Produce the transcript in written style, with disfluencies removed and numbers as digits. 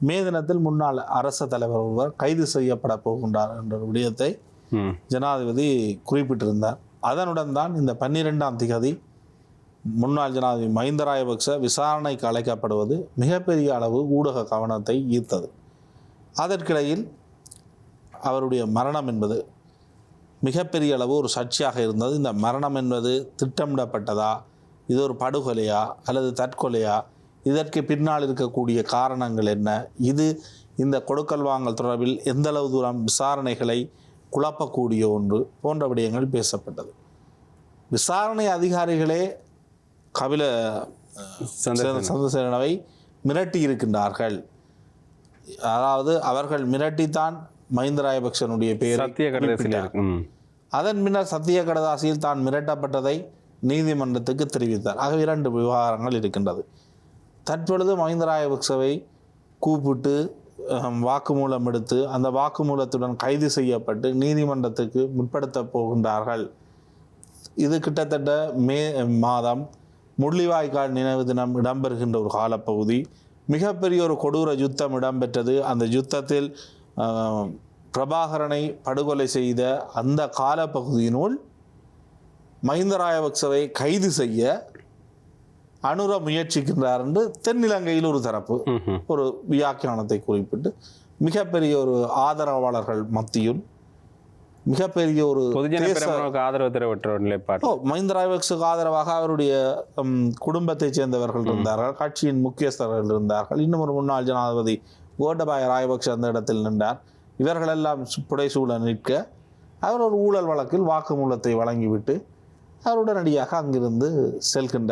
மே தினத்தில் முன்னாள் அரச தலைவர் ஒருவர் கைது செய்யப்பட போகின்றார் என்ற விடயத்தை ஜனாதிபதி குறிப்பிட்டிருந்தார். அதனுடன் தான் இந்த 12ஆம் திகதி முன்னாள் ஜனாதிபதி மஹிந்த ராஜபக்ச விசாரணைக்கு அழைக்கப்படுவது மிகப்பெரிய அளவு ஊடக கவனத்தை ஈர்த்தது. அதற்கிடையில் அவருடைய மரணம் என்பது மிகப்பெரிய அளவு ஒரு சர்ச்சையாக இருந்தது. இந்த மரணம் என்பது திட்டமிடப்பட்டதா, இது ஒரு படுகொலையா அல்லது தற்கொலையா, இதற்கு பின்னால் இருக்கக்கூடிய காரணங்கள் என்ன, இது இந்த கொடுக்கல் வாங்கல் தொடர்பில் எந்தளவு தூரம் விசாரணைகளை குழப்பக்கூடிய ஒன்று போன்ற விடயங்கள் பேசப்பட்டது. விசாரணை அதிகாரிகளே கபில சந்திரசேனவை மிரட்டி இருக்கின்றார்கள். அதாவது அவர்கள் மிரட்டித்தான் மஹிந்த ராஜபக்சனுடைய பெயரை அதன் பின்னர் சத்திய கடதாசியில் தான் மிரட்டப்பட்டதை நீதிமன்றத்துக்கு தெரிவித்தார். ஆக 2 விவகாரங்கள் இருக்கின்றது. தற்பொழுது மஹிந்த ராஜபக்சவை கூப்பிட்டு வாக்குமூலம் எடுத்து அந்த வாக்குமூலத்துடன் கைது செய்யப்பட்டு நீதிமன்றத்துக்கு முற்படுத்த போகின்றார்கள். இது கிட்டத்தட்ட மே மாதம் முள்ளிவாய்க்கால் நினைவு தினம் இடம்பெறுகின்ற ஒரு காலப்பகுதி. மிகப்பெரிய ஒரு கொடூர யுத்தம் இடம்பெற்றது. அந்த யுத்தத்தில் பிரபாகரனை படுகொலை செய்த அந்த காலப்பகுதியினுள் மஹிந்த ராஜபக்சவை கைது செய்ய அனுர முயற்சிக்கின்றார் என்று தென்னிலங்கையில் ஒரு தரப்பு ஒரு வியாக்கியானத்தை குறிப்பிட்டு மிகப்பெரிய ஒரு ஆதரவாளர்கள் மத்தியில் மிகப்பெரிய ஒரு ஆதரவு தெரிவித்த நிலைப்பாடு. மஹிந்த ராஜபக்சவுக்கு ஆதரவாக அவருடைய குடும்பத்தைச் சேர்ந்தவர்கள் இருந்தார்கள், கட்சியின் முக்கியஸ்தர்கள் இருந்தார்கள், இன்னும் ஒரு முன்னாள் ஜனாதிபதி கோட்டபாய ராஜபக்ச அந்த இடத்தில் நின்றார். இவர்களெல்லாம் புடைசூழ நிற்க அவர் ஒரு ஊழல் வழக்கில் வாக்குமூலத்தை வழங்கிவிட்டு அவர் உடனடியாக அங்கிருந்து செல்கின்றார்.